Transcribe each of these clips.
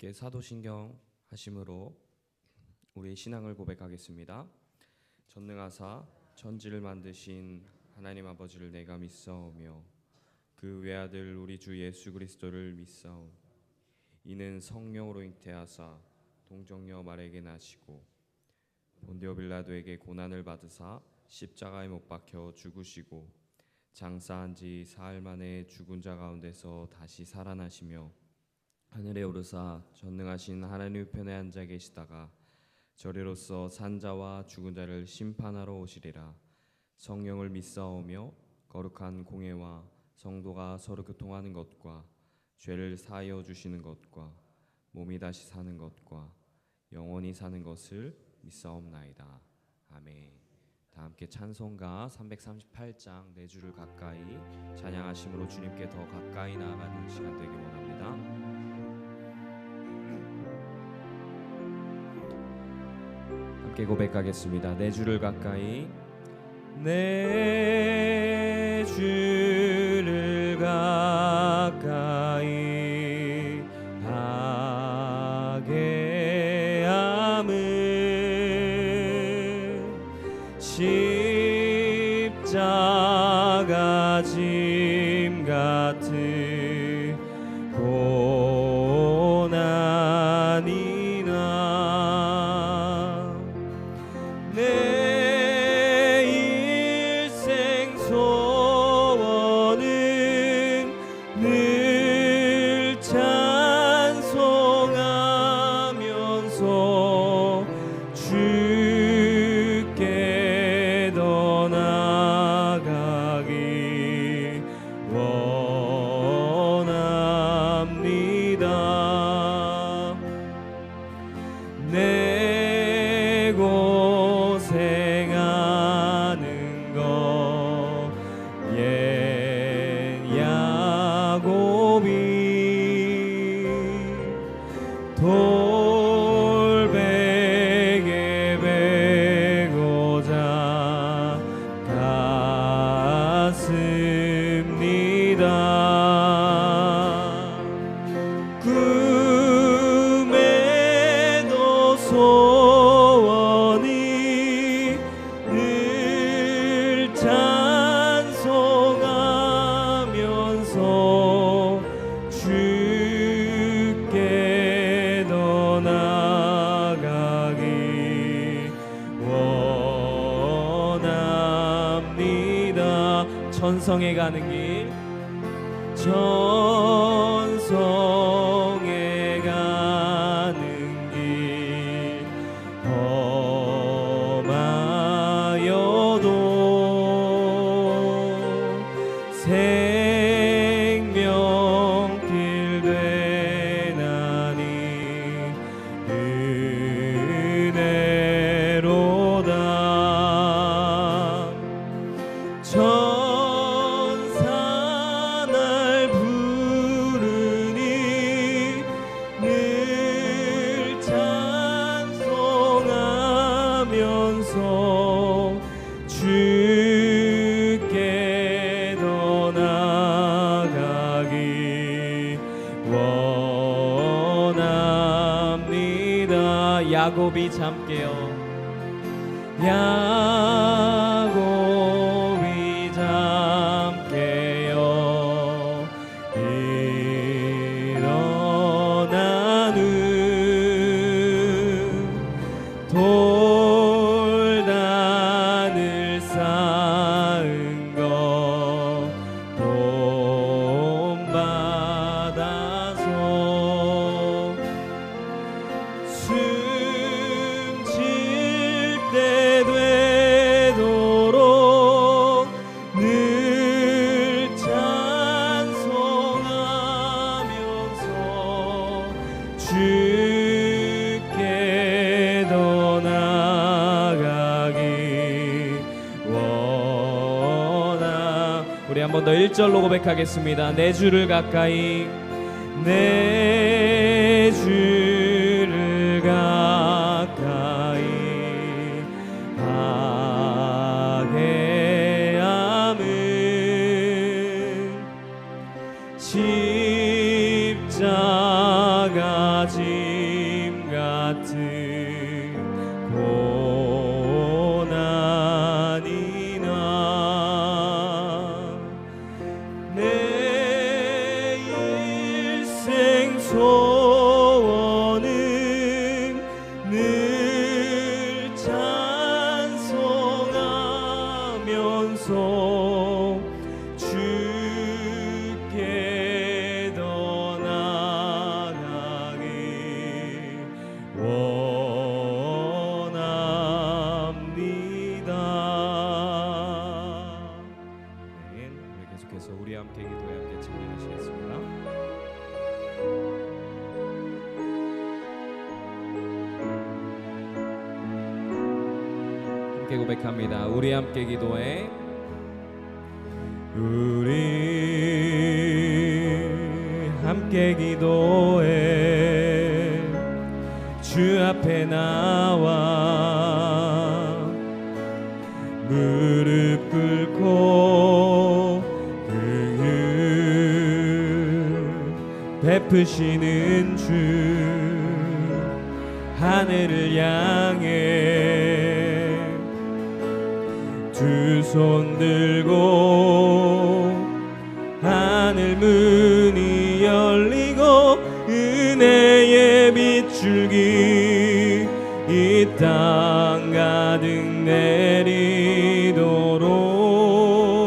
함께 사도신경 하심으로 우리의 신앙을 고백하겠습니다. 전능하사 천지를 만드신 하나님 아버지를 내가 믿사오며 그 외아들 우리 주 예수 그리스도를 믿사오니 이는 성령으로 잉태하사 동정녀 마리아에게 나시고 본디오 빌라도에게 고난을 받으사 십자가에 못 박혀 죽으시고 장사한 지 사흘 만에 죽은 자 가운데서 다시 살아나시며 하늘에 오르사 전능하신 하나님 우편에 앉아 계시다가 저리로서 산자와 죽은 자를 심판하러 오시리라. 성령을 믿사오며 거룩한 공회와 성도가 서로 교통하는 것과 죄를 사하여 주시는 것과 몸이 다시 사는 것과 영원히 사는 것을 믿사옵나이다. 아멘. 다 함께 찬송가 338장 내 주를 가까이 찬양하심으로 주님께 더 가까이 나아가는 시간 되길 원합니다. 함께 고백하겠습니다. 내 주를 가까이, 내 주를 가까이 하게 함은 십자가 짐 같은 고난이나 내 일생 소원은 늘 찬송하면서 주께 더 나아가기 원합니다. 내 고생하는 것 옛 야곱이 돌베개 베고자 갔습니다. 꿈에도 소원이 늘 찬송하면서 주께 더 나아가기 원합니다. 천성에 가는 길, 천성에 가는 길 험하여도 생명길 되나니 은혜로다. 천사 날 부르니 늘 찬송하면서 주께 더 나아가기 원합니다. 야곱이 잠깨어 야곱이 잠깨어 일어나는 돌단을 쌓은 것 본받아서 숨질 때 되도록 늘 찬송하면서 주께 더 나아가기 원하. 우리 한 번 더 1절로 고백하겠습니다. 내 주를 가까이, 내 주를 가까이 하게 함은 십자가 짐 함께 기도해 함께 찬양하시겠습니다. 함께 고백합니다. 우리 함께 기도해. 우리 함께 기도해. 주 앞에 나와 무릎 꿇고 긍휼 베푸시는 주 하늘을 향해 두 손 들고 하늘 문이 열리고 은혜의 빗줄기 이 땅 가득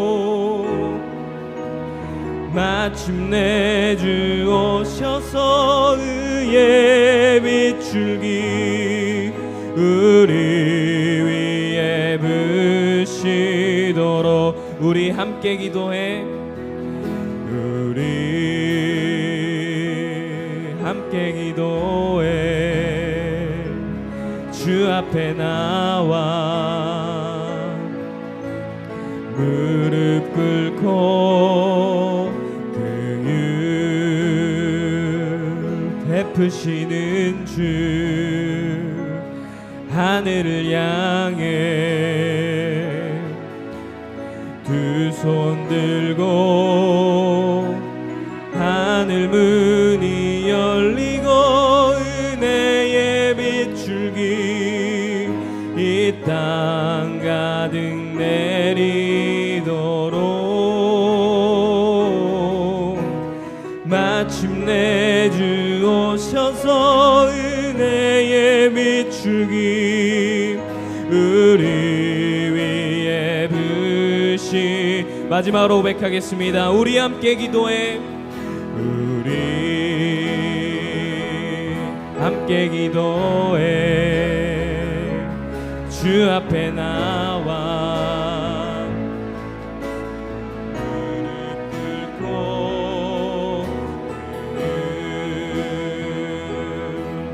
내리도록 마침내 주 오셔서 의의 빗줄기 우리 위에 부시도록 우리 함께 기도해. 우리 함께 기도해. 주 앞에 나와 무릎 꿇고 긍휼 베푸시는 주 하늘을 향해 두 손 들고 하늘 문이 열리고 은혜의 빗줄기 이 땅 가득 내리도록 마침내 주 오셔서 은혜의 빗줄기 우리 위에 부시 마지막으로 고백하겠습니다. 우리 함께 기도해. 우리 함께 기도해. 주 앞에 나와 무릎 꿇고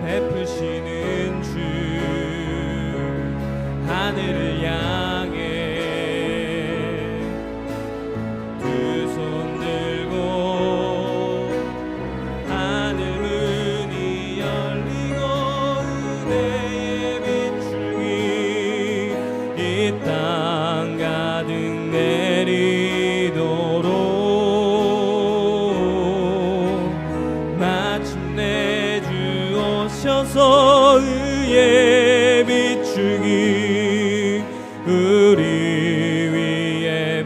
베푸시는 주 하늘을 향해 두 손 들고 하늘 문이 열리고 은혜의 빗줄기 이 땅 가득 내리도록 마침내 주 오셔서 의의 빗줄기 우리 위에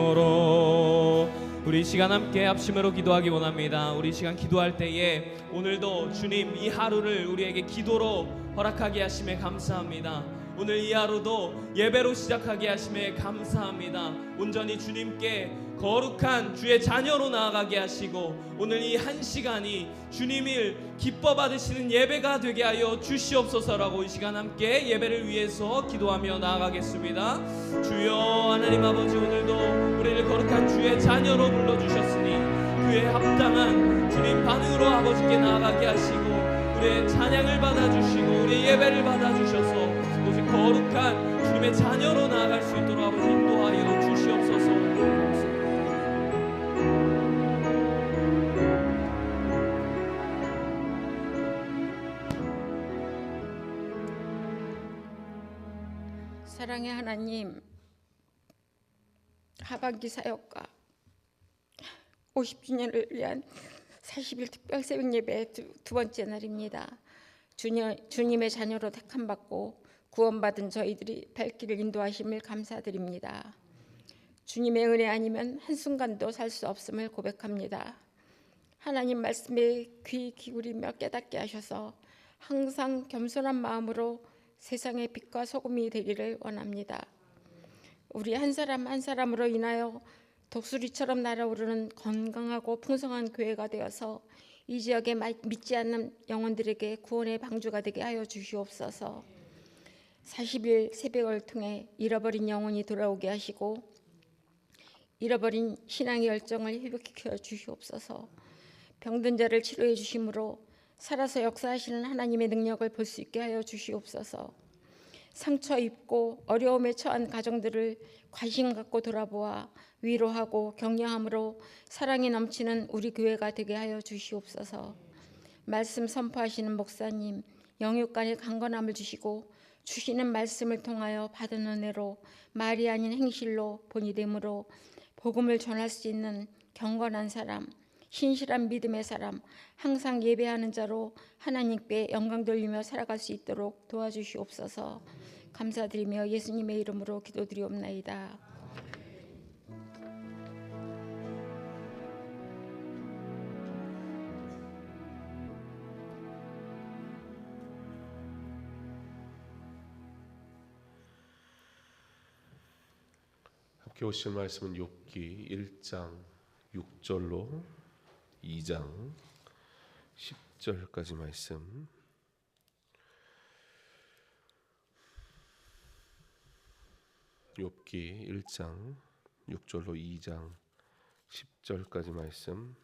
부시도록 우리 시간 함께 합심으로 기도하기 원합니다. 우리 시간 기도할 때에 오늘도 주님 이 하루를 우리에게 기도로 허락하게 하심에 감사합니다. 오늘 이 하루도 예배로 시작하게 하심에 감사합니다. 온전히 주님께 거룩한 주의 자녀로 나아가게 하시고 오늘 이 한 시간이 주님을 기뻐 받으시는 예배가 되게 하여 주시옵소서라고 이 시간 함께 예배를 위해서 기도하며 나아가겠습니다. 주여 하나님 아버지 오늘도 우리를 거룩한 주의 자녀로 불러주셨으니 그에 합당한 주님 반응으로 아버지께 나아가게 하시고 우리의 찬양을 받아주시고 우리의 예배를 받아주셔서 오직 거룩한 주님의 자녀로 나아갈 수 있도록 아버지 인도하여 주시옵소서. 사랑의 하나님, 하반기 사역과 50주년을 위한 40일 특별 새벽 예배 두 번째 날입니다. 주님의 자녀로 택함받고 구원받은 저희들이 발길을 인도하심을 감사드립니다. 주님의 은혜 아니면 한순간도 살 수 없음을 고백합니다. 하나님 말씀에 귀 기울이며 깨닫게 하셔서 항상 겸손한 마음으로 세상의 빛과 소금이 되기를 원합니다. 우리 한 사람 한 사람으로 인하여 독수리처럼 날아오르는 건강하고 풍성한 교회가 되어서 이 지역에 믿지 않는 영혼들에게 구원의 방주가 되게 하여 주시옵소서. 40일 새벽을 통해 잃어버린 영혼이 돌아오게 하시고 잃어버린 신앙의 열정을 회복시켜 주시옵소서. 병든 자를 치료해 주심으로 살아서 역사하시는 하나님의 능력을 볼 수 있게 하여 주시옵소서. 상처 입고 어려움에 처한 가정들을 관심 갖고 돌아보아 위로하고 격려함으로 사랑이 넘치는 우리 교회가 되게 하여 주시옵소서. 말씀 선포하시는 목사님, 영육간의 강건함을 주시고 주시는 말씀을 통하여 받은 은혜로 말이 아닌 행실로 본이 되므로 복음을 전할 수 있는 경건한 사람, 신실한 믿음의 사람, 항상 예배하는 자로 하나님께 영광 돌리며 살아갈 수 있도록 도와주시옵소서. 감사드리며 예수님의 이름으로 기도드리옵나이다. 함께 오실 말씀은 욥기 1장 6절로 2장 10절까지 말씀. 욥기 1장 6절로 2장 10절까지 말씀.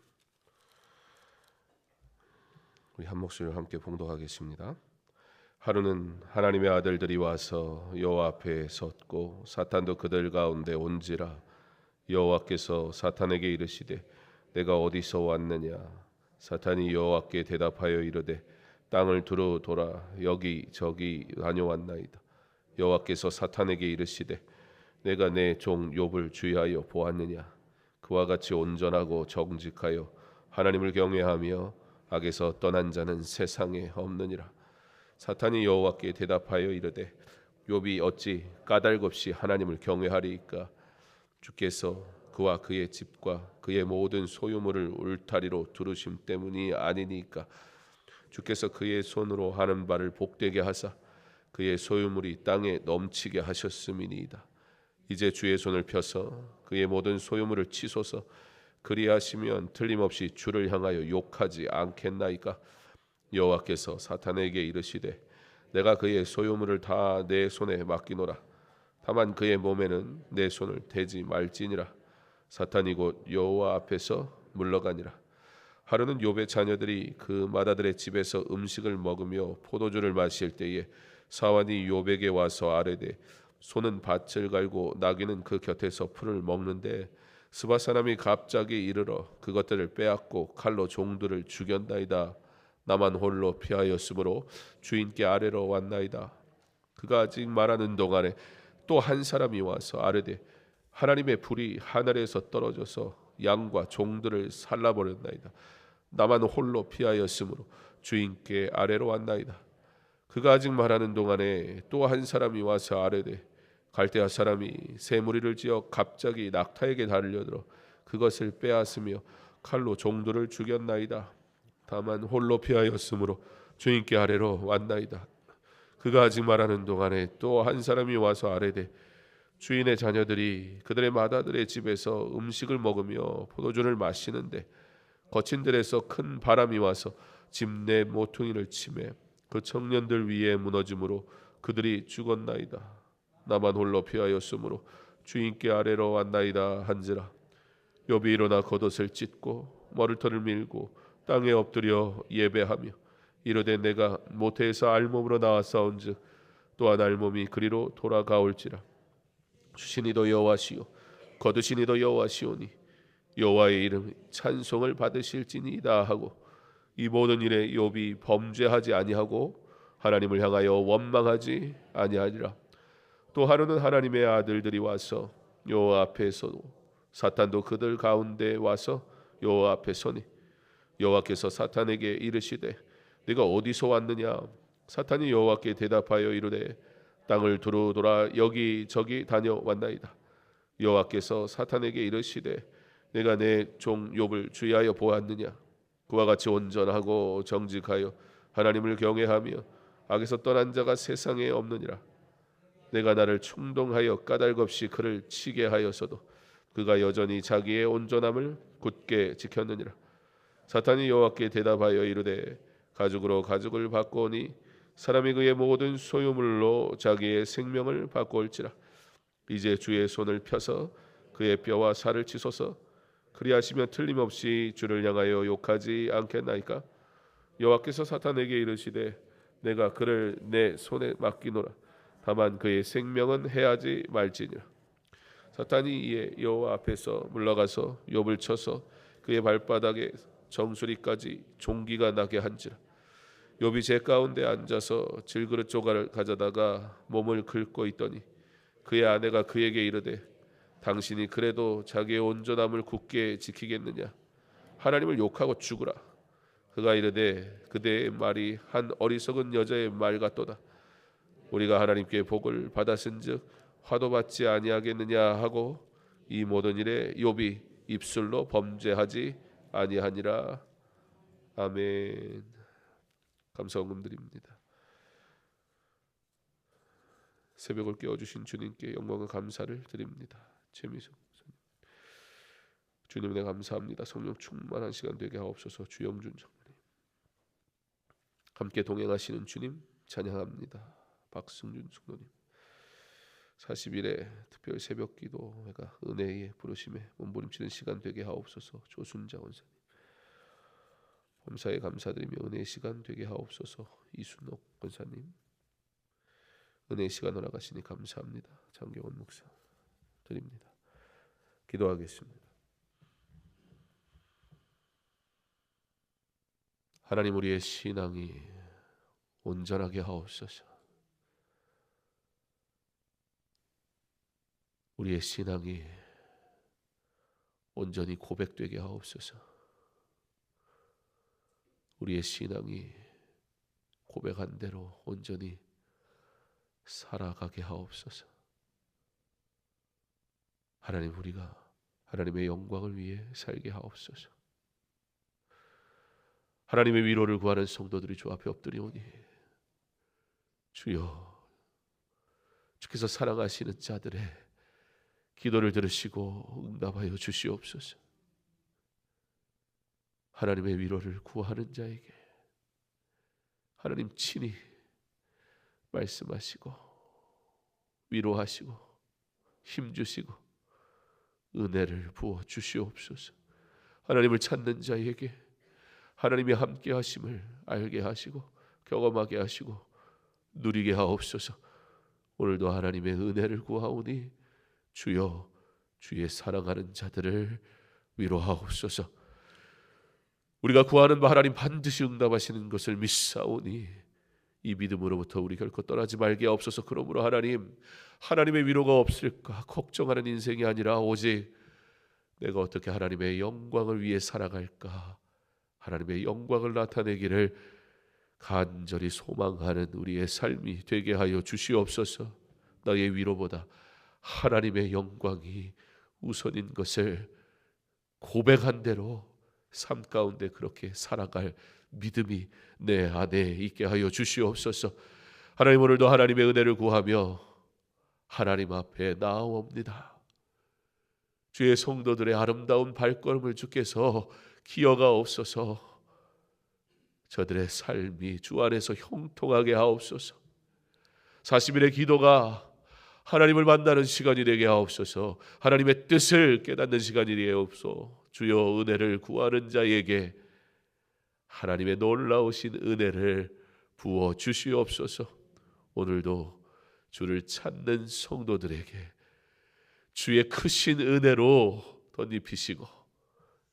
우리 한 목소리로 함께 봉독하겠습니다. 하루는 하나님의 아들들이 와서 여호와 앞에 섰고 사탄도 그들 가운데 온지라. 여호와께서 사탄에게 이르시되 내가 어디서 왔느냐. 사탄이 여호와께 대답하여 이르되 땅을 두루 돌아 여기저기 다녀왔나이다. 여호와께서 사탄에게 이르시되 내가 내 종 욥을 주의하여 보았느냐. 그와 같이 온전하고 정직하여 하나님을 경외하며 악에서 떠난 자는 세상에 없느니라. 사탄이 여호와께 대답하여 이르되 욥이 어찌 까닭없이 하나님을 경외하리이까. 주께서 그와 그의 집과 그의 모든 소유물을 울타리로 두르심 때문이 아니니까. 주께서 그의 손으로 하는 바를 복되게 하사 그의 소유물이 땅에 넘치게 하셨음이니이다. 이제 주의 손을 펴서 그의 모든 소유물을 치소서. 그리하시면 틀림없이 주를 향하여 욕하지 않겠나이까. 여호와께서 사탄에게 이르시되 내가 그의 소유물을 다 내 손에 맡기노라. 다만 그의 몸에는 내 손을 대지 말지니라. 사탄이 곧 여호와 앞에서 물러가니라. 하루는 욥의 자녀들이 그 맏아들의 집에서 음식을 먹으며 포도주를 마실 때에 사환이 욥에게 와서 아뢰되 소는 밭을 갈고 나귀는 그 곁에서 풀을 먹는데 스바 사람이 갑자기 이르러 그것들을 빼앗고 칼로 종들을 죽였나이다. 나만 홀로 피하였으므로 주인께 아뢰러 왔나이다. 그가 아직 말하는 동안에 또 한 사람이 와서 아뢰되 하나님의 불이 하늘에서 떨어져서 양과 종들을 살라버렸나이다. 나만 홀로 피하였으므로 주인께 아뢰러 왔나이다. 그가 아직 말하는 동안에 또 한 사람이 와서 아뢰되 갈대아 사람이 새 무리를 지어 갑자기 낙타에게 달려들어 그것을 빼앗으며 칼로 종들을 죽였나이다. 다만 홀로 피하였으므로 주인께 아뢰러 왔나이다. 그가 아직 말하는 동안에 또 한 사람이 와서 아뢰되 주인의 자녀들이 그들의 맏아들의 집에서 음식을 먹으며 포도주를 마시는데 거친 들에서 큰 바람이 와서 집 내 모퉁이를 치매 그 청년들 위에 무너짐으로 그들이 죽었나이다. 나만 홀로 피하였으므로 주인께 아뢰러 왔나이다 한지라. 욥이 일어나 겉옷을 찢고 머리털을 밀고 땅에 엎드려 예배하며 이르되 내가 모태에서 알몸으로 나왔사온즉 또한 알몸이 그리로 돌아가올지라. 주시니도 여호와시요 거두시니도 여호와시오니 여호와의 이름 찬송을 받으실지니이다 하고 이 모든 일에 욥이 범죄하지 아니하고 하나님을 향하여 원망하지 아니하리라. 또 하루는 하나님의 아들들이 와서 여호와 앞에 서고 사탄도 그들 가운데 와서 여호와 앞에 서니 여호와께서 사탄에게 이르시되 네가 어디서 왔느냐. 사탄이 여호와께 대답하여 이르되 땅을 두루 돌아 여기저기 다녀왔나이다. 여호와께서 사탄에게 이르시되 내가 내 종 욥을 주의하여 보았느냐. 그와 같이 온전하고 정직하여 하나님을 경외하며 악에서 떠난 자가 세상에 없느니라. 내가 나를 충동하여 까닭없이 그를 치게 하여서도 그가 여전히 자기의 온전함을 굳게 지켰느니라. 사탄이 여호와께 대답하여 이르되 가죽으로 가죽을 바꾸니 사람이 그의 모든 소유물로 자기의 생명을 바꾸올지라. 이제 주의 손을 펴서 그의 뼈와 살을 치소서. 그리하시면 틀림없이 주를 향하여 욕하지 않겠나이까? 여호와께서 사탄에게 이르시되 내가 그를 내 손에 맡기노라. 다만 그의 생명은 해하지 말지니라. 사탄이 이에 여호와 앞에서 물러가서 욥을 쳐서 그의 발바닥에 정수리까지 종기가 나게 한지라. 욥이 제 가운데 앉아서 질그릇 조각을 가져다가 몸을 긁고 있더니 그의 아내가 그에게 이르되 당신이 그래도 자기의 온전함을 굳게 지키겠느냐? 하나님을 욕하고 죽으라. 그가 이르되 그대의 말이 한 어리석은 여자의 말 같도다. 우리가 하나님께 복을 받았은즉 화도 받지 아니하겠느냐 하고 이 모든 일에 욥이 입술로 범죄하지 아니하니라. 아멘. 감사원금 드립니다. 새벽을 깨워주신 주님께 영광과 감사를 드립니다. 최미숙 목사님, 주님 내 감사합니다. 성령 충만한 시간 되게 하옵소서. 주영준 장로님, 함께 동행하시는 주님 찬양합니다. 박승준 숙노님, 40일의 특별 새벽 기도회가 은혜의 부르심에 몸부림치는 시간 되게 하옵소서. 조순자 원사님, 범사에 감사드리며 은혜의 시간 되게 하옵소서. 이순옥 원사님, 은혜의 시간 허락하시니 감사합니다. 장경원 목사 드립니다. 기도하겠습니다. 하나님, 우리의 신앙이 온전하게 하옵소서. 우리의 신앙이 온전히 고백되게 하옵소서. 우리의 신앙이 고백한 대로 온전히 살아가게 하옵소서. 하나님, 우리가 하나님의 영광을 위해 살게 하옵소서. 하나님의 위로를 구하는 성도들이 주 앞에 엎드리오니 주여, 주께서 사랑하시는 자들의 기도를 들으시고 응답하여 주시옵소서. 하나님의 위로를 구하는 자에게 하나님 친히 말씀하시고 위로하시고 힘주시고 은혜를 부어 주시옵소서. 하나님을 찾는 자에게 하나님의 함께 하심을 알게 하시고 경험하게 하시고 누리게 하옵소서. 오늘도 하나님의 은혜를 구하오니 주여, 주의 사랑하는 자들을 위로하옵소서. 우리가 구하는 바 하나님 반드시 응답하시는 것을 믿사오니 이 믿음으로부터 우리 결코 떠나지 말게 하옵소서. 그러므로 하나님, 하나님의 위로가 없을까 걱정하는 인생이 아니라 오직 내가 어떻게 하나님의 영광을 위해 살아갈까, 하나님의 영광을 나타내기를 간절히 소망하는 우리의 삶이 되게 하여 주시옵소서. 나의 위로보다 하나님의 영광이 우선인 것을 고백한 대로 삶 가운데 그렇게 살아갈 믿음이 내 안에 있게 하여 주시옵소서. 하나님, 오늘도 하나님의 은혜를 구하며 하나님 앞에 나아옵니다. 주의 성도들의 아름다운 발걸음을 주께서 기어가옵소서. 저들의 삶이 주 안에서 형통하게 하옵소서. 40일의 기도가 하나님을 만나는 시간이 되게 하옵소서. 하나님의 뜻을 깨닫는 시간이 되게 하옵소서. 주여, 은혜를 구하는 자에게 하나님의 놀라우신 은혜를 부어 주시옵소서. 오늘도 주를 찾는 성도들에게 주의 크신 은혜로 덧입히시고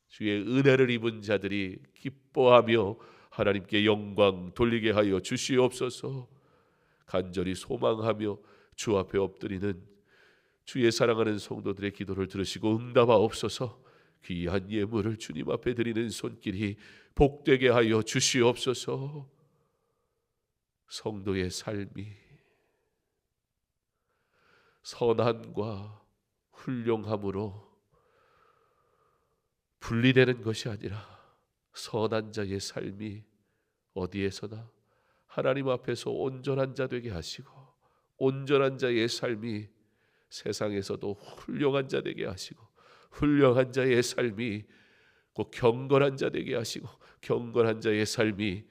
주의 은혜를 입은 자들이 기뻐하며 하나님께 영광 돌리게 하여 주시옵소서. 간절히 소망하며 주 앞에 엎드리는 주의 사랑하는 성도들의 기도를 들으시고 응답하옵소서. 귀한 예물을 주님 앞에 드리는 손길이 복되게 하여 주시옵소서. 성도의 삶이 선함과 훌륭함으로 분리되는 것이 아니라 선한 자의 삶이 어디에서나 하나님 앞에서 온전한 자 되게 하시고 온전한 자의 삶이 세상에서도 훌륭한 자 되게 하시고 훌륭한 자의 삶이 곧 경건한 자 되게 하시고 경건한 자의 삶이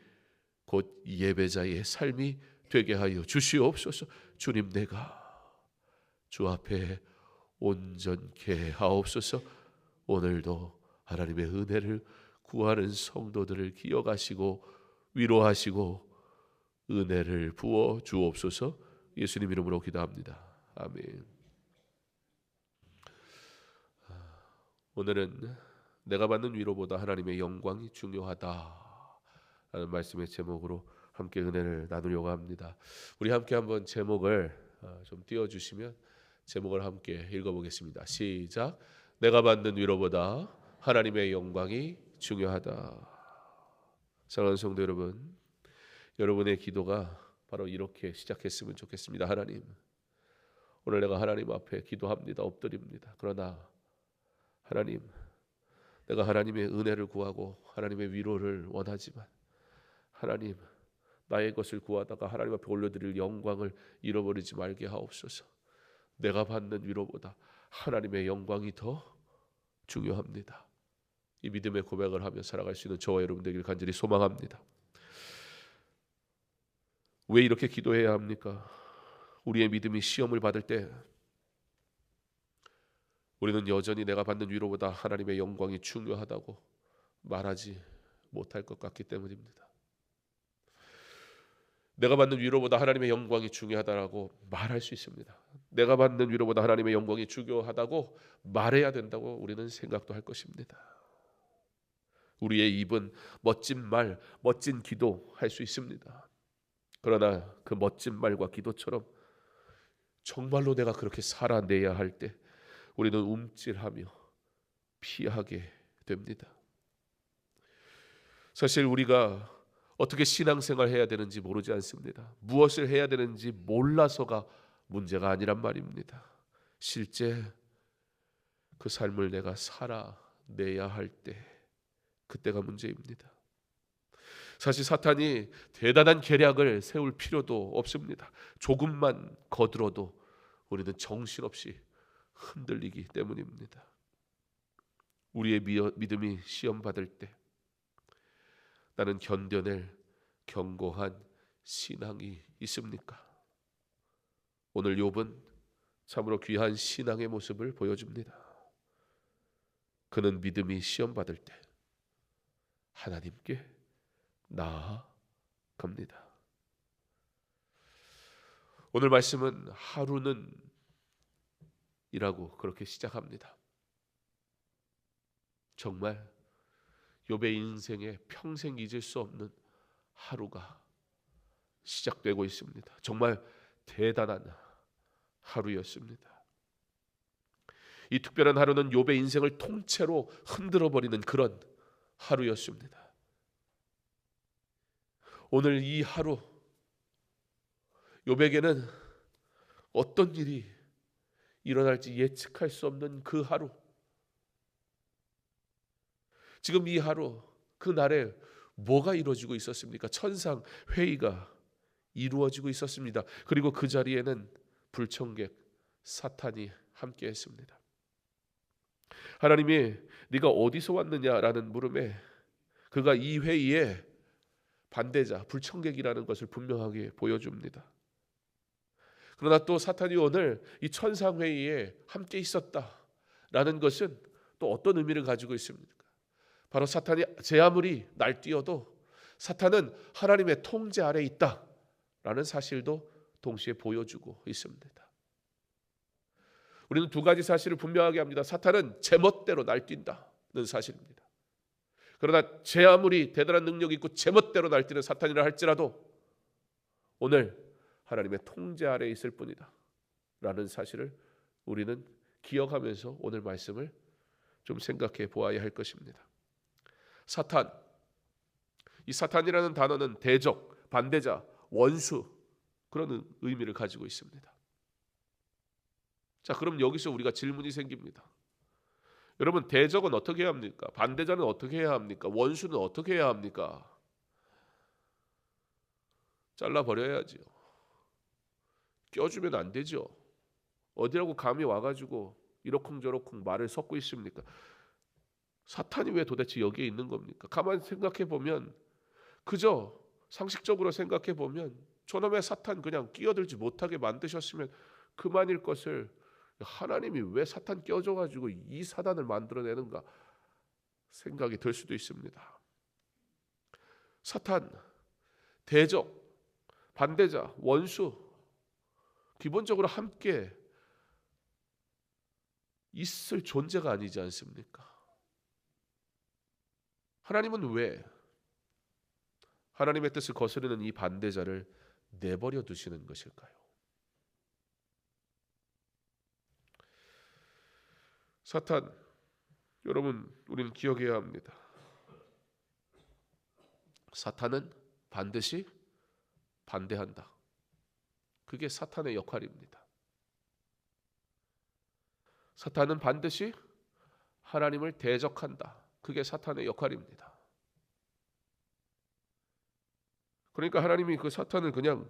곧 예배자의 삶이 되게 하여 주시옵소서. 주님, 내가 주 앞에 온전케 하옵소서. 오늘도 하나님의 은혜를 구하는 성도들을 기억하시고 위로하시고 은혜를 부어 주옵소서. 예수님 이름으로 기도합니다. 아멘. 오늘은 내가 받는 위로보다 하나님의 영광이 중요하다 라는 말씀의 제목으로 함께 은혜를 나누려고 합니다. 우리 함께 한번 제목을 좀 띄워주시면 제목을 함께 읽어보겠습니다. 시작. 내가 받는 위로보다 하나님의 영광이 중요하다. 사랑하는 성도 여러분, 여러분의 기도가 바로 이렇게 시작했으면 좋겠습니다. 하나님, 오늘 내가 하나님 앞에 기도합니다. 엎드립니다. 그러나 하나님, 내가 하나님의 은혜를 구하고 하나님의 위로를 원하지만 하나님, 나의 것을 구하다가 하나님 앞에 올려드릴 영광을 잃어버리지 말게 하옵소서. 내가 받는 위로보다 하나님의 영광이 더 중요합니다. 이 믿음의 고백을 하며 살아갈 수 있는 저와 여러분 되기를 간절히 소망합니다. 왜 이렇게 기도해야 합니까? 우리의 믿음이 시험을 받을 때 우리는 여전히 내가 받는 위로보다 하나님의 영광이 중요하다고 말하지 못할 것 같기 때문입니다. 내가 받는 위로보다 하나님의 영광이 중요하다고 말할 수 있습니다. 내가 받는 위로보다 하나님의 영광이 중요하다고 말해야 된다고 우리는 생각도 할 것입니다. 우리의 입은 멋진 말, 멋진 기도 할 수 있습니다. 그러나 그 멋진 말과 기도처럼 정말로 내가 그렇게 살아내야 할 때 우리는 움찔하며 피하게 됩니다. 사실 우리가 어떻게 신앙생활 해야 되는지 모르지 않습니다. 무엇을 해야 되는지 몰라서가 문제가 아니란 말입니다. 실제 그 삶을 내가 살아내야 할 때 그때가 문제입니다. 사실 사탄이 대단한 계략을 세울 필요도 없습니다. 조금만 거들어도 우리는 정신없이 흔들리기 때문입니다. 우리의 믿음이 시험받을 때 나는 견뎌낼 견고한 신앙이 있습니까? 오늘 욥은 참으로 귀한 신앙의 모습을 보여줍니다. 그는 믿음이 시험받을 때 하나님께 나아갑니다. 오늘 말씀은 하루는 이라고 그렇게 시작합니다. 정말 욥의 인생에 평생 잊을 수 없는 하루가 시작되고 있습니다. 정말 대단한 하루였습니다. 이 특별한 하루는 욥의 인생을 통째로 흔들어버리는 그런 하루였습니다. 오늘 이 하루 욥에게는 어떤 일이 일어날지 예측할 수 없는 그 하루, 지금 이 하루 그 날에 뭐가 이루어지고 있었습니까? 천상 회의가 이루어지고 있었습니다. 그리고 그 자리에는 불청객 사탄이 함께했습니다. 하나님이 네가 어디서 왔느냐라는 물음에 그가 이 회의에 반대자, 불청객이라는 것을 분명하게 보여줍니다. 그러나 또 사탄이 오늘 이 천상회의에 함께 있었다라는 것은 또 어떤 의미를 가지고 있습니까? 바로 사탄이 제 아무리 날뛰어도 사탄은 하나님의 통제 아래에 있다라는 사실도 동시에 보여주고 있습니다. 우리는 두 가지 사실을 분명하게 합니다. 사탄은 제멋대로 날뛴다는 사실입니다. 그러나 제 아무리 대단한 능력이 있고 제멋대로 날뛰는 사탄이라 할지라도 오늘 하나님의 통제 아래에 있을 뿐이다 라는 사실을 우리는 기억하면서 오늘 말씀을 좀 생각해 보아야 할 것입니다. 사탄, 이 사탄이라는 단어는 대적, 반대자, 원수 그런 의미를 가지고 있습니다. 자, 그럼 여기서 우리가 질문이 생깁니다. 여러분, 대적은 어떻게 해야 합니까? 반대자는 어떻게 해야 합니까? 원수는 어떻게 해야 합니까? 잘라버려야지요. 껴주면 안 되죠. 어디라고 감히 와가지고 이러쿵저러쿵 말을 섞고 있습니까? 사탄이 왜 도대체 여기에 있는 겁니까? 가만히 생각해 보면, 그저 상식적으로 생각해 보면 저놈의 사탄 그냥 끼어들지 못하게 만드셨으면 그만일 것을 하나님이 왜 사탄 껴줘가지고 이 사단을 만들어내는가 생각이 들 수도 있습니다. 사탄, 대적, 반대자, 원수, 기본적으로 함께 있을 존재가 아니지 않습니까? 하나님은 왜 하나님의 뜻을 거스르는 이 반대자를 내버려 두시는 것일까요? 사탄, 여러분, 우리는 기억해야 합니다. 사탄은 반드시 반대한다. 그게 사탄의 역할입니다. 사탄은 반드시 하나님을 대적한다. 그게 사탄의 역할입니다. 그러니까 하나님이 그 사탄을 그냥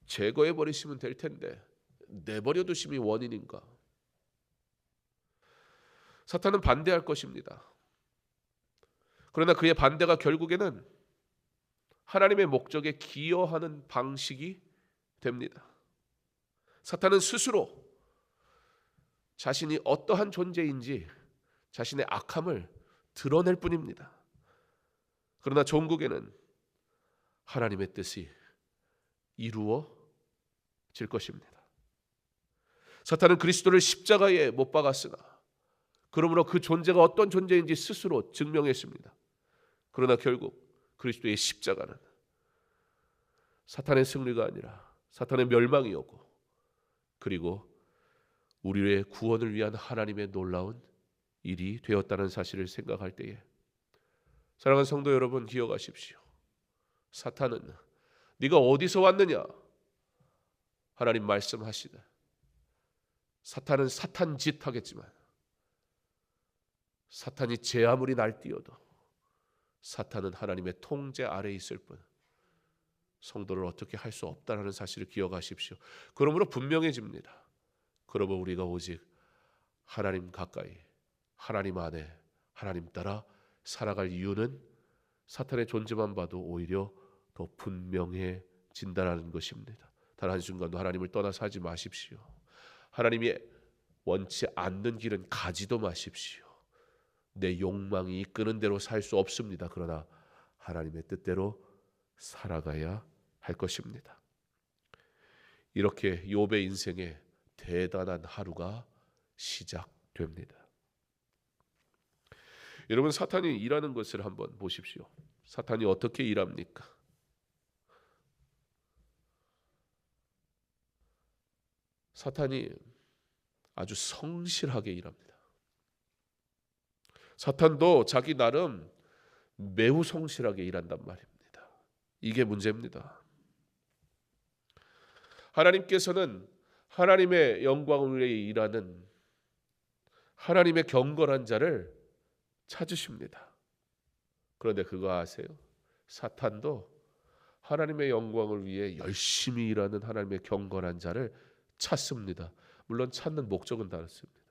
제거해 버리시면 될 텐데 내버려 두심이 원인인가? 사탄은 반대할 것입니다. 그러나 그의 반대가 결국에는 하나님의 목적에 기여하는 방식이 됩니다. 사탄은 스스로 자신이 어떠한 존재인지 자신의 악함을 드러낼 뿐입니다. 그러나 종국에는 하나님의 뜻이 이루어질 것입니다. 사탄은 그리스도를 십자가에 못 박았으나 그러므로 그 존재가 어떤 존재인지 스스로 증명했습니다. 그러나 결국 그리스도의 십자가는 사탄의 승리가 아니라 사탄의 멸망이 오고 그리고 우리의 구원을 위한 하나님의 놀라운 일이 되었다는 사실을 생각할 때에 사랑하는 성도 여러분, 기억하십시오. 사탄은 네가 어디서 왔느냐? 하나님 말씀하시되 사탄은 사탄 짓 하겠지만 사탄이 제 아무리 날뛰어도 사탄은 하나님의 통제 아래에 있을 뿐 성도를 어떻게 할 수 없다는 사실을 기억하십시오. 그러므로 분명해집니다. 그러므로 우리가 오직 하나님 가까이, 하나님 안에, 하나님 따라 살아갈 이유는 사탄의 존재만 봐도 오히려 더 분명해진다는 것입니다. 단 한순간도 하나님을 떠나서 하지 마십시오. 하나님이 원치 않는 길은 가지도 마십시오. 내 욕망이 이끄는 대로 살 수 없습니다. 그러나 하나님의 뜻대로 살아가야 할 것입니다. 이렇게 욥의 인생에 대단한 하루가 시작됩니다. 여러분, 사탄이 일하는 것을 한번 보십시오. 사탄이 어떻게 일합니까? 사탄이 아주 성실하게 일합니다. 사탄도 자기 나름 매우 성실하게 일한단 말입니다. 이게 문제입니다. 하나님께서는 하나님의 영광을 위해 일하는 하나님의 경건한 자를 찾으십니다. 그런데 그거 아세요? 사탄도 하나님의 영광을 위해 열심히 일하는 하나님의 경건한 자를 찾습니다. 물론 찾는 목적은 다릅니다.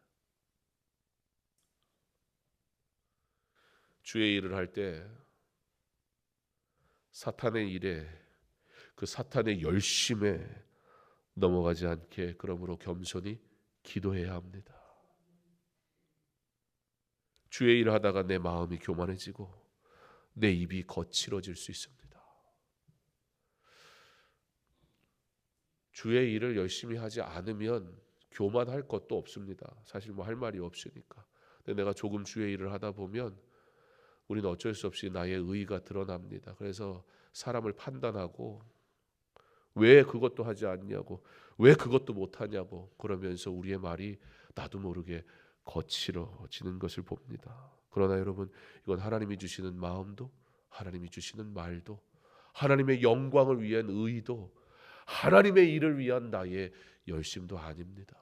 주의 일을 할 때 사탄의 일에 그 사탄의 열심에 넘어가지 않게 그러므로 겸손히 기도해야 합니다. 주의 일을 하다가 내 마음이 교만해지고 내 입이 거칠어질 수 있습니다. 주의 일을 열심히 하지 않으면 교만할 것도 없습니다. 사실 뭐 할 말이 없으니까. 근데 내가 조금 주의 일을 하다 보면 우리는 어쩔 수 없이 나의 의의가 드러납니다. 그래서 사람을 판단하고 왜 그것도 하지 않냐고, 왜 그것도 못하냐고 그러면서 우리의 말이 나도 모르게 거칠어지는 것을 봅니다. 그러나 여러분, 이건 하나님이 주시는 마음도, 하나님이 주시는 말도, 하나님의 영광을 위한 의의도, 하나님의 일을 위한 나의 열심도 아닙니다.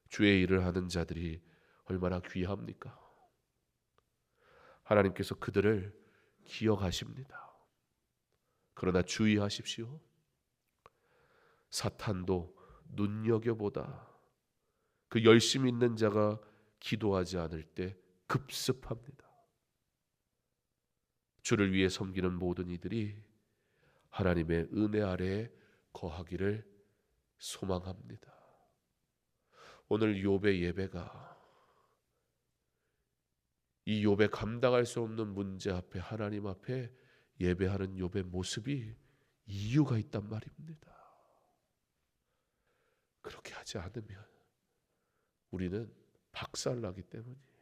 주의 일을 하는 자들이 얼마나 귀합니까? 하나님께서 그들을 기억하십니다. 그러나 주의하십시오. 사탄도 눈여겨보다 그 열심히 있는 자가 기도하지 않을 때 급습합니다. 주를 위해 섬기는 모든 이들이 하나님의 은혜 아래에 거하기를 소망합니다. 오늘 욥의 예배가 이 욥의 감당할 수 없는 문제 앞에 하나님 앞에 예배하는 욥의 모습이 이유가 있단 말입니다. 그렇게 하지 않으면 우리는 박살나기 때문이에요.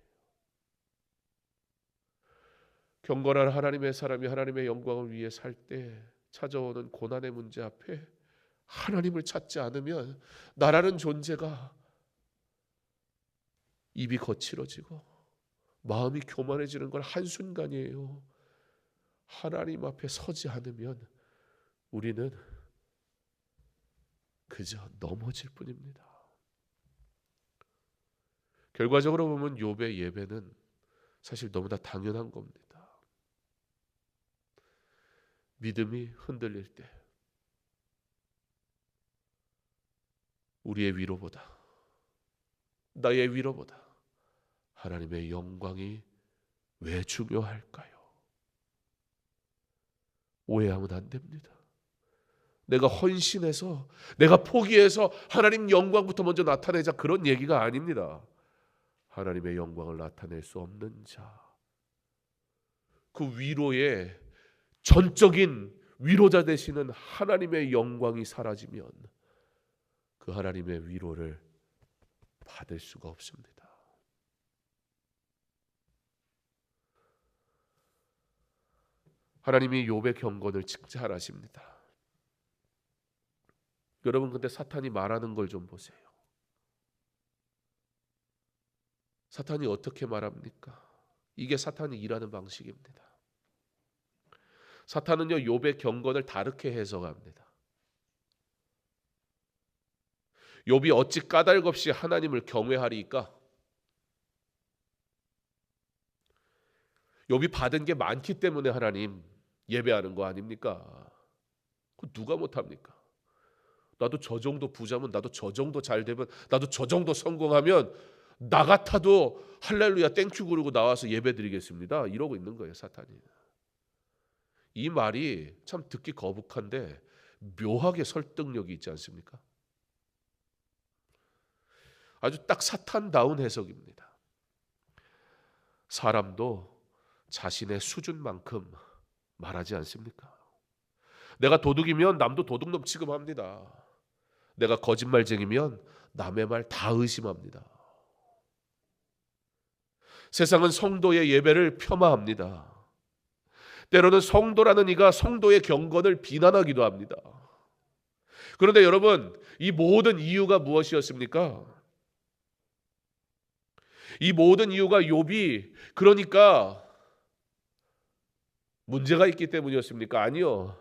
경건한 하나님의 사람이 하나님의 영광을 위해 살 때 찾아오는 고난의 문제 앞에 하나님을 찾지 않으면 나라는 존재가 입이 거칠어지고 마음이 교만해지는 건 한순간이에요. 하나님 앞에 서지 않으면 우리는 그저 넘어질 뿐입니다. 결과적으로 보면 욥의 예배는 사실 너무나 당연한 겁니다. 믿음이 흔들릴 때 우리의 위로보다, 나의 위로보다 하나님의 영광이 왜 중요할까요? 오해하면 안 됩니다. 내가 헌신해서, 내가 포기해서 하나님 영광부터 먼저 나타내자, 그런 얘기가 아닙니다. 하나님의 영광을 나타낼 수 없는 자, 그 위로의 전적인 위로자 되시는 하나님의 영광이 사라지면 그 하나님의 위로를 받을 수가 없습니다. 하나님이 욥의 경건을 칭찬하십니다. 여러분, 근데 사탄이 말하는 걸 좀 보세요. 사탄이 어떻게 말합니까? 이게 사탄이 일하는 방식입니다. 사탄은요, 욥의 경건을 다르게 해석합니다. 욥이 어찌 까닭 없이 하나님을 경외하리이까? 욥이 받은 게 많기 때문에 하나님 예배하는 거 아닙니까? 그거 누가 못합니까? 나도 저 정도 부자면, 나도 저 정도 잘 되면, 나도 저 정도 성공하면 나 같아도 할렐루야 땡큐 그러고 나와서 예배 드리겠습니다, 이러고 있는 거예요, 사탄이. 이 말이 참 듣기 거북한데 묘하게 설득력이 있지 않습니까? 아주 딱 사탄다운 해석입니다. 사람도 자신의 수준만큼 말하지 않습니까? 내가 도둑이면 남도 도둑놈 취급합니다. 내가 거짓말쟁이면 남의 말 다 의심합니다. 세상은 성도의 예배를 폄하합니다. 때로는 성도라는 이가 성도의 경건을 비난하기도 합니다. 그런데 여러분, 이 모든 이유가 무엇이었습니까? 이 모든 이유가 욥이 그러니까 문제가 있기 때문이었습니까? 아니요.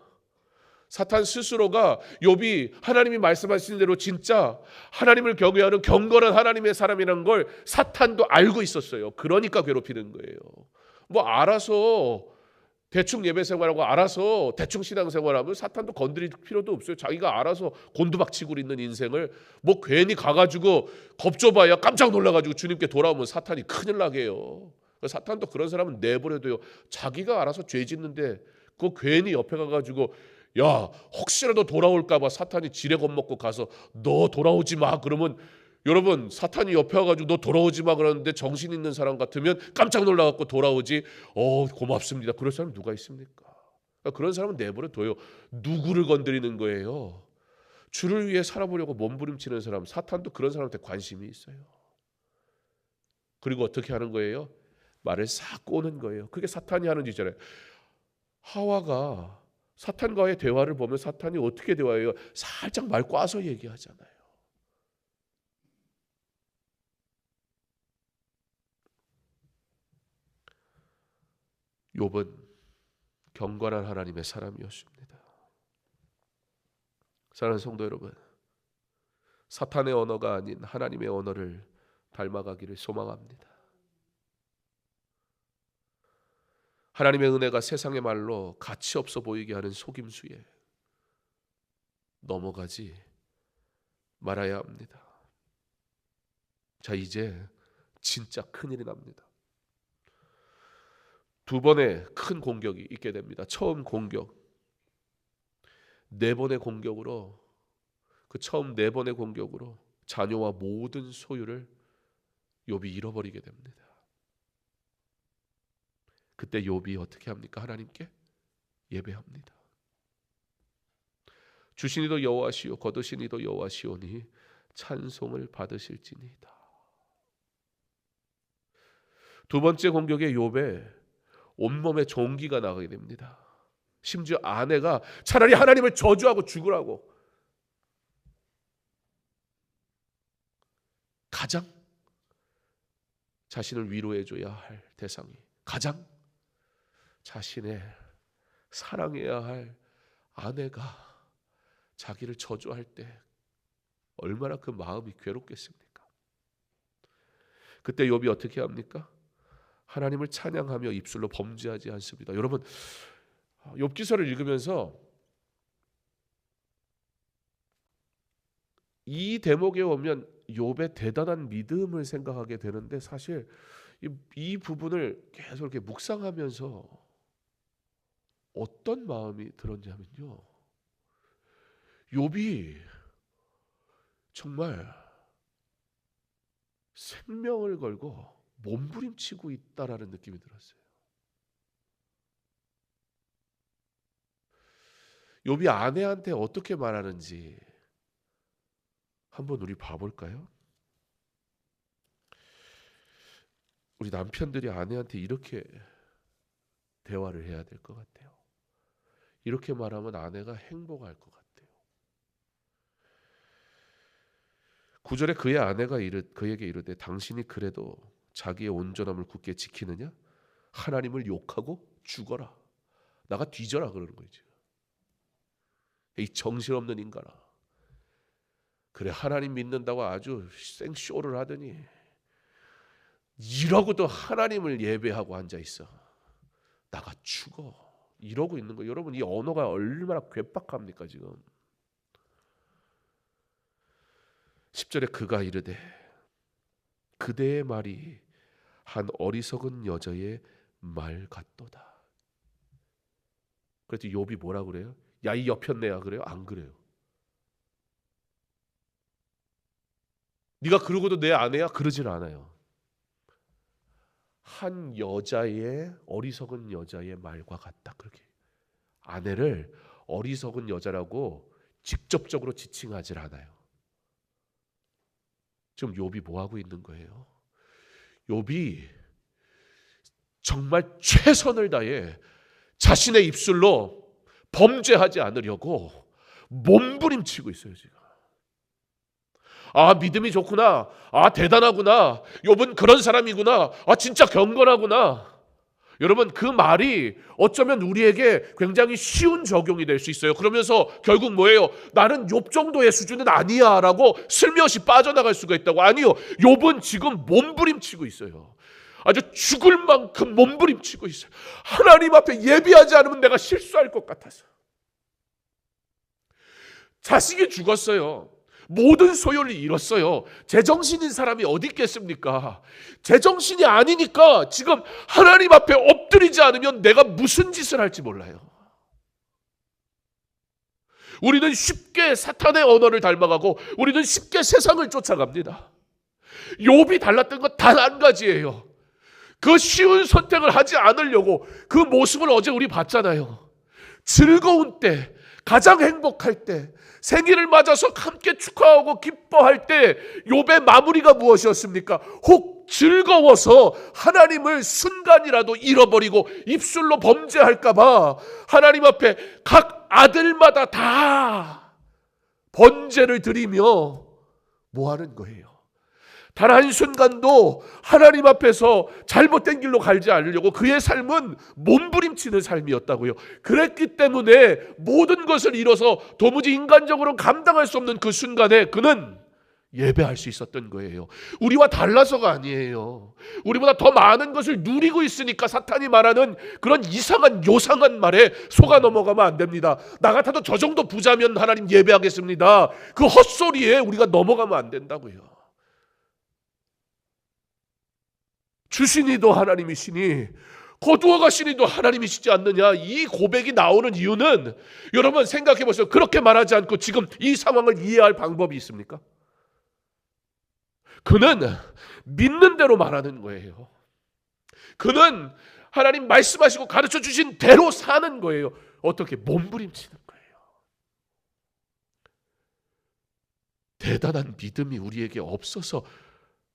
사탄 스스로가 욥이 하나님이 말씀하신 대로 진짜 하나님을 경외하는 경건한 하나님의 사람이라는 걸 사탄도 알고 있었어요. 그러니까 괴롭히는 거예요. 뭐 알아서 대충 예배 생활하고 알아서 대충 신앙 생활하면 사탄도 건드릴 필요도 없어요. 자기가 알아서 곤두박치고 있는 인생을 뭐 괜히 가가지고 겁줘봐야 깜짝 놀라가지고 주님께 돌아오면 사탄이 큰일 나게 해요. 사탄도 그런 사람은 내버려둬요. 자기가 알아서 죄 짓는데 그거 괜히 옆에 가가지고 야, 혹시라도 돌아올까 봐 사탄이 지레 겁먹고 가서 너 돌아오지 마 그러면, 여러분, 사탄이 옆에 와가지고 너 돌아오지 마 그러는데 정신 있는 사람 같으면 깜짝 놀라갖고 돌아오지. 고맙습니다. 그럴 사람 누가 있습니까? 그런 사람은 내버려둬요. 누구를 건드리는 거예요? 주를 위해 살아보려고 몸부림치는 사람, 사탄도 그런 사람한테 관심이 있어요. 그리고 어떻게 하는 거예요? 말을 싹 꼬는 거예요. 그게 사탄이 하는 짓이잖아요. 하와가 사탄과의 대화를 보면 사탄이 어떻게 대화해요? 살짝 말 꽈서 얘기하잖아요. 욥은 경건한 하나님의 사람이었습니다. 사랑하는 성도 여러분, 사탄의 언어가 아닌 하나님의 언어를 닮아가기를 소망합니다. 하나님의 은혜가 세상의 말로 가치 없어 보이게 하는 속임수에 넘어가지 말아야 합니다. 자, 이제 진짜 큰일이 납니다. 두 번의 큰 공격이 있게 됩니다. 처음 공격, 네 번의 공격으로 그 처음 4번의 공격으로 자녀와 모든 소유를 욥이 잃어버리게 됩니다. 그때 욥이 어떻게 합니까? 하나님께 예배합니다. 주시니도 여호와시요 거두시니도 여호와시오니 찬송을 받으실지니이다. 두 번째 공격에 욥의 온몸에 종기가 나가게 됩니다. 심지어 아내가 차라리 하나님을 저주하고 죽으라고, 가장 자신을 위로해줘야 할 대상이, 가장 자신의 사랑해야 할 아내가 자기를 저주할 때 얼마나 그 마음이 괴롭겠습니까? 그때 욥이 어떻게 합니까? 하나님을 찬양하며 입술로 범죄하지 않습니다. 여러분, 욥기서를 읽으면서 이 대목에 오면 욥의 대단한 믿음을 생각하게 되는데, 사실 이 부분을 계속 이렇게 묵상하면서 어떤 마음이 들었냐면요, 욥이 정말 생명을 걸고 몸부림치고 있다라는 느낌이 들었어요. 욥이 아내한테 어떻게 말하는지 한번 우리 봐볼까요? 우리 남편들이 아내한테 이렇게 대화를 해야 될 것 같아요. 이렇게 말하면 아내가 행복할 것 같아요. 9절에 그의 아내가 그에게 이르되 당신이 그래도 자기의 온전함을 굳게 지키느냐? 하나님을 욕하고 죽어라. 나가 뒤져라 그러는 거죠. 이 정신없는 인간아. 그래, 하나님 믿는다고 아주 생쇼를 하더니 이러고도 하나님을 예배하고 앉아있어. 나가 죽어. 이러고 있는 거예요. 여러분, 이 언어가 얼마나 괴팍합니까 지금. 10절에 그가 이르되 그대의 말이 한 어리석은 여자의 말 같도다. 그래서 욥이 뭐라 그래요? 야, 이 여편네야 그래요? 안 그래요. 네가 그러고도 내 아내야? 그러질 않아요. 한 여자의, 어리석은 여자의 말과 같다. 그렇게 아내를 어리석은 여자라고 직접적으로 지칭하질 않아요. 지금 욥이 뭐 하고 있는 거예요? 욥이 정말 최선을 다해 자신의 입술로 범죄하지 않으려고 몸부림치고 있어요 지금. 아, 믿음이 좋구나. 아, 대단하구나. 욥은 그런 사람이구나. 아, 진짜 경건하구나. 여러분, 그 말이 어쩌면 우리에게 굉장히 쉬운 적용이 될 수 있어요. 그러면서 결국 뭐예요? 나는 욥 정도의 수준은 아니야 라고 슬며시 빠져나갈 수가 있다고. 아니요, 욥은 지금 몸부림치고 있어요. 아주 죽을 만큼 몸부림치고 있어요. 하나님 앞에 예비하지 않으면 내가 실수할 것 같아서. 자식이 죽었어요. 모든 소유를 잃었어요. 제정신인 사람이 어디 있겠습니까? 제정신이 아니니까 지금 하나님 앞에 엎드리지 않으면 내가 무슨 짓을 할지 몰라요. 우리는 쉽게 사탄의 언어를 닮아가고 우리는 쉽게 세상을 쫓아갑니다. 욥이 달랐던 건 단 한 가지예요. 그 쉬운 선택을 하지 않으려고. 그 모습을 어제 우리 봤잖아요. 즐거운 때, 가장 행복할 때, 생일을 맞아서 함께 축하하고 기뻐할 때 욥의 마무리가 무엇이었습니까? 혹 즐거워서 하나님을 순간이라도 잃어버리고 입술로 범죄할까 봐 하나님 앞에 각 아들마다 다 번제를 드리며 뭐 하는 거예요? 단 한순간도 하나님 앞에서 잘못된 길로 가지 않으려고 그의 삶은 몸부림치는 삶이었다고요. 그랬기 때문에 모든 것을 잃어서 도무지 인간적으로 감당할 수 없는 그 순간에 그는 예배할 수 있었던 거예요. 우리와 달라서가 아니에요. 우리보다 더 많은 것을 누리고 있으니까 사탄이 말하는 그런 이상한 요상한 말에 속아 넘어가면 안 됩니다. 나 같아도 저 정도 부자면 하나님 예배하겠습니다. 그 헛소리에 우리가 넘어가면 안 된다고요. 주신 이도 하나님이시니 거두어 가시니도 하나님이시지 않느냐. 이 고백이 나오는 이유는 여러분 생각해 보세요. 그렇게 말하지 않고 지금 이 상황을 이해할 방법이 있습니까? 그는 믿는 대로 말하는 거예요. 그는 하나님 말씀하시고 가르쳐 주신 대로 사는 거예요. 어떻게? 몸부림치는 거예요. 대단한 믿음이 우리에게 없어서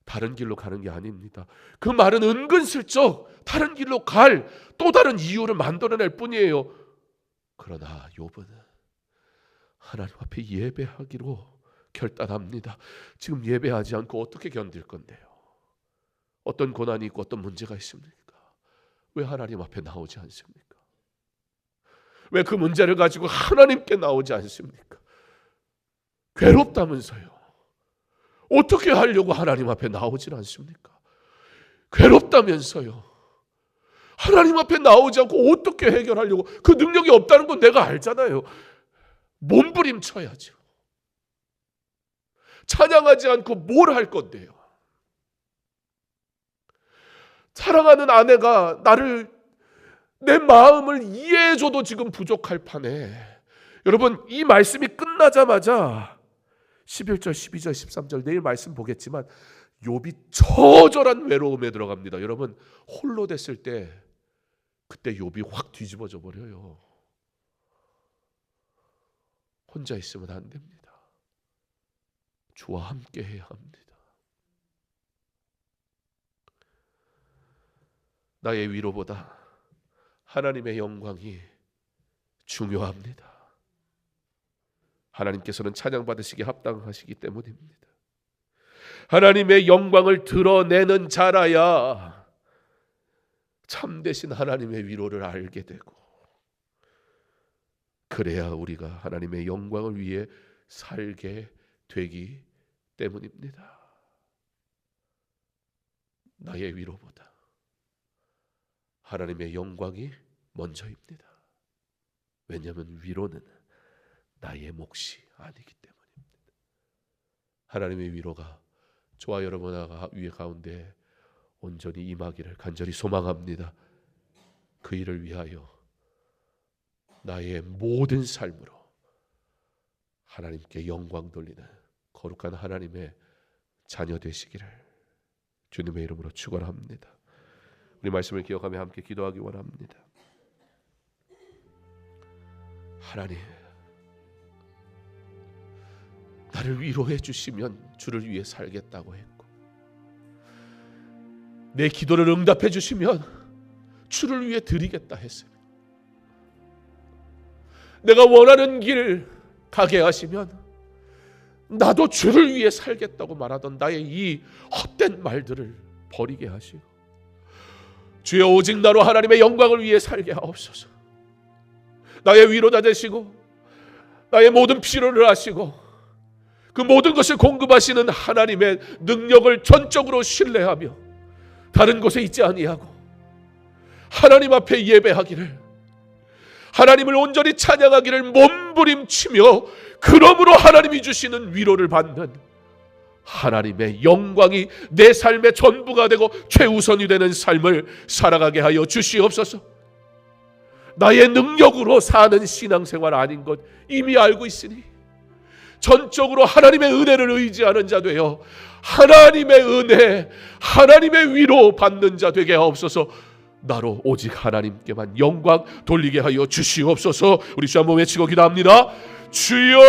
다른 길로 가는 게 아닙니다. 그 말은 은근슬쩍 다른 길로 갈 또 다른 이유를 만들어낼 뿐이에요. 그러나 욥은 하나님 앞에 예배하기로 결단합니다. 지금 예배하지 않고 어떻게 견딜 건데요? 어떤 고난이 있고 어떤 문제가 있습니까? 왜 하나님 앞에 나오지 않습니까? 왜 그 문제를 가지고 하나님께 나오지 않습니까? 괴롭다면서요. 어떻게 하려고 하나님 앞에 나오질 않습니까? 괴롭다면서요. 하나님 앞에 나오지 않고 어떻게 해결하려고? 그 능력이 없다는 건 내가 알잖아요. 몸부림쳐야죠. 찬양하지 않고 뭘 할 건데요? 사랑하는 아내가 내 마음을 이해해줘도 지금 부족할 판에, 여러분 이 말씀이 끝나자마자 11절, 12절, 13절 내일 말씀 보겠지만 욥이 처절한 외로움에 들어갑니다. 여러분 홀로 됐을 때 그때 욥이 확 뒤집어져 버려요. 혼자 있으면 안 됩니다. 주와 함께 해야 합니다. 나의 위로보다 하나님의 영광이 중요합니다. 하나님께서는 찬양받으시기 합당하시기 때문입니다. 하나님의 영광을 드러내는 자라야 참되신 하나님의 위로를 알게 되고, 그래야 우리가 하나님의 영광을 위해 살게 되기 때문입니다. 나의 위로보다 하나님의 영광이 먼저입니다. 왜냐하면 위로는 나의 몫이 아니기 때문입니다. 하나님의 위로가 저와 여러분 위에 가운데 온전히 임하기를 간절히 소망합니다. 그 일을 위하여 나의 모든 삶으로 하나님께 영광 돌리는 거룩한 하나님의 자녀 되시기를 주님의 이름으로 축원합니다. 우리 말씀을 기억하며 함께 기도하기 원합니다. 하나님, 나를 위로해 주시면 주를 위해 살겠다고 했고, 내 기도를 응답해 주시면 주를 위해 드리겠다 했습니다. 내가 원하는 길 가게 하시면 나도 주를 위해 살겠다고 말하던 나의 이 헛된 말들을 버리게 하시고, 주여 오직 나로 하나님의 영광을 위해 살게 하옵소서. 나의 위로자 되시고 나의 모든 필요를 아시고 그 모든 것을 공급하시는 하나님의 능력을 전적으로 신뢰하며 다른 곳에 있지 아니하고 하나님 앞에 예배하기를, 하나님을 온전히 찬양하기를 몸부림치며, 그러므로 하나님이 주시는 위로를 받는 하나님의 영광이 내 삶의 전부가 되고 최우선이 되는 삶을 살아가게 하여 주시옵소서. 나의 능력으로 사는 신앙생활 아닌 것 이미 알고 있으니 전적으로 하나님의 은혜를 의지하는 자 되어 하나님의 은혜, 하나님의 위로 받는 자 되게 하옵소서. 나로 오직 하나님께만 영광 돌리게 하여 주시옵소서. 우리 주 한번 외치고 기도합니다. 주여,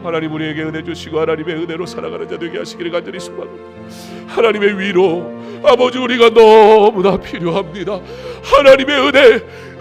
하나님 우리에게 은혜 주시고 하나님의 은혜로 살아가는 자 되게 하시기를 간절히 소망합니다. 하나님의 위로, 아버지 우리가 너무나 필요합니다. 하나님의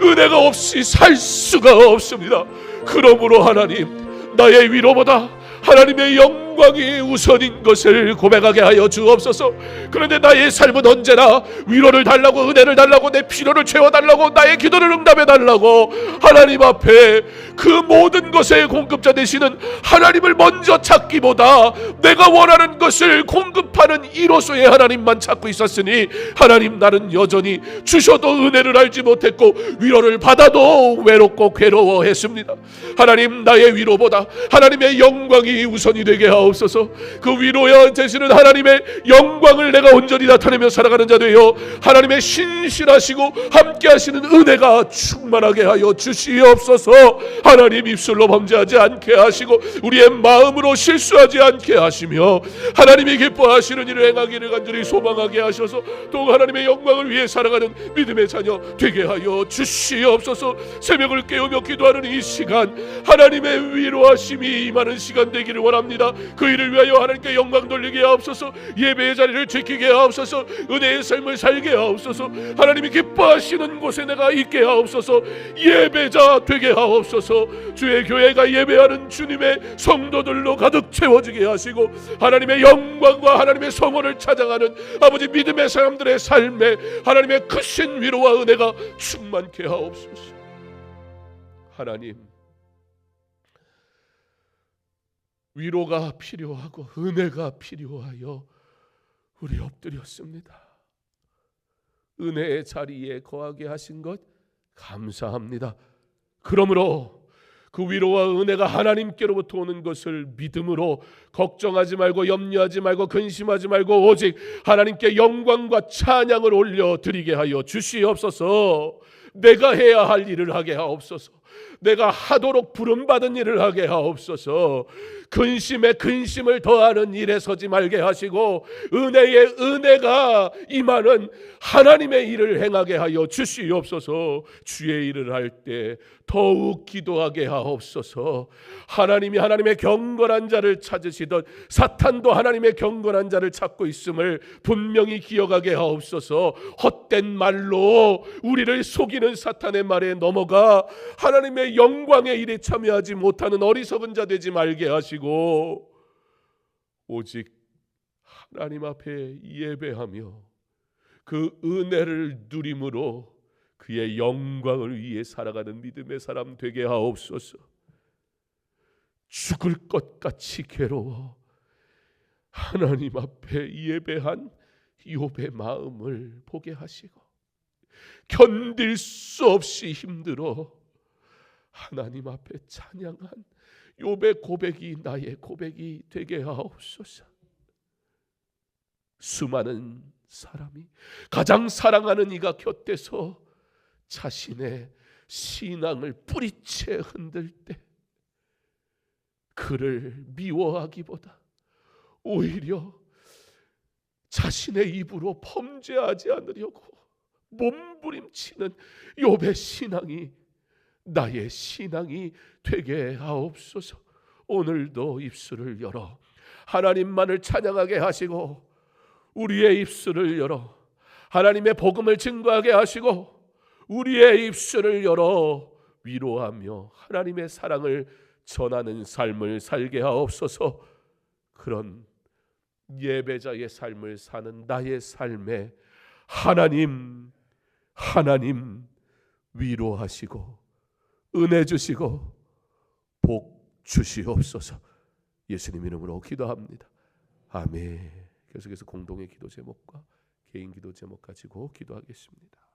은혜가 없이 살 수가 없습니다. 그러므로 하나님, 나의 위로보다 하나님의 영광이 우선인 것을 고백하게 하여 주옵소서. 그런데 나의 삶은 언제나 위로를 달라고, 은혜를 달라고, 내 필요를 채워달라고, 나의 기도를 응답해달라고 하나님 앞에 그 모든 것의 공급자 되시는 하나님을 먼저 찾기보다 내가 원하는 것을 공급하는 이로서의 하나님만 찾고 있었으니, 하나님 나는 여전히 주셔도 은혜를 알지 못했고 위로를 받아도 외롭고 괴로워했습니다. 하나님, 나의 위로보다 하나님의 영광이 우선이 되게 하옵소서. 하옵소서. 그 위로야 되시는 하나님의 영광을 내가 온전히 나타내며 살아가는 자 되어 하나님의 신실하시고 함께 하시는 은혜가 충만하게 하여 주시옵소서. 하나님, 입술로 범죄하지 않게 하시고 우리의 마음으로 실수하지 않게 하시며 하나님이 기뻐하시는 일을 행하기를 간절히 소망하게 하셔서 또 하나님의 영광을 위해 살아가는 믿음의 자녀 되게 하여 주시옵소서. 새벽을 깨우며 기도하는 이 시간, 하나님의 위로하심이 임하는 시간 되기를 원합니다. 그 일을 위하여 하나님께 영광 돌리게 하옵소서. 예배의 자리를 지키게 하옵소서. 은혜의 삶을 살게 하옵소서. 하나님이 기뻐하시는 곳에 내가 있게 하옵소서. 예배자 되게 하옵소서. 주의 교회가 예배하는 주님의 성도들로 가득 채워지게 하시고 하나님의 영광과 하나님의 성원을 찾아가는 아버지 믿음의 사람들의 삶에 하나님의 크신 위로와 은혜가 충만케 하옵소서. 하나님, 위로가 필요하고 은혜가 필요하여 우리 엎드렸습니다. 은혜의 자리에 거하게 하신 것 감사합니다. 그러므로 그 위로와 은혜가 하나님께로부터 오는 것을 믿음으로 걱정하지 말고 염려하지 말고 근심하지 말고 오직 하나님께 영광과 찬양을 올려드리게 하여 주시옵소서. 내가 해야 할 일을 하게 하옵소서. 내가 하도록 부름받은 일을 하게 하옵소서. 근심에 근심을 더하는 일에 서지 말게 하시고 은혜에 은혜가 임하는 하나님의 일을 행하게 하여 주시옵소서. 주의 일을 할 때 더욱 기도하게 하옵소서. 하나님이 하나님의 경건한 자를 찾으시던 사탄도 하나님의 경건한 자를 찾고 있음을 분명히 기억하게 하옵소서. 헛된 말로 우리를 속이는 사탄의 말에 넘어가 하나님의 영광의 일에 참여하지 못하는 어리석은 자 되지 말게 하시고 오직 하나님 앞에 예배하며 그 은혜를 누림으로 그의 영광을 위해 살아가는 믿음의 사람 되게 하옵소서. 죽을 것 같이 괴로워 하나님 앞에 예배한 욥의 마음을 보게 하시고 견딜 수 없이 힘들어 하나님 앞에 찬양한 욥의 고백이 나의 고백이 되게 하옵소서. 수많은 사람이 가장 사랑하는 이가 곁에서 자신의 신앙을 뿌리채 흔들 때 그를 미워하기보다 오히려 자신의 입으로 범죄하지 않으려고 몸부림치는 욥의 신앙이 나의 신앙이 되게 하옵소서. 오늘도 입술을 열어 하나님만을 찬양하게 하시고 우리의 입술을 열어 하나님의 복음을 증거하게 하시고 우리의 입술을 열어 위로하며 하나님의 사랑을 전하는 삶을 살게 하옵소서. 그런 예배자의 삶을 사는 나의 삶에 하나님 위로하시고 은혜 주시고 복 주시옵소서. 예수님 이름으로 기도합니다. 아멘. 계속해서 공동의 기도 제목과 개인 기도 제목 가지고 기도하겠습니다.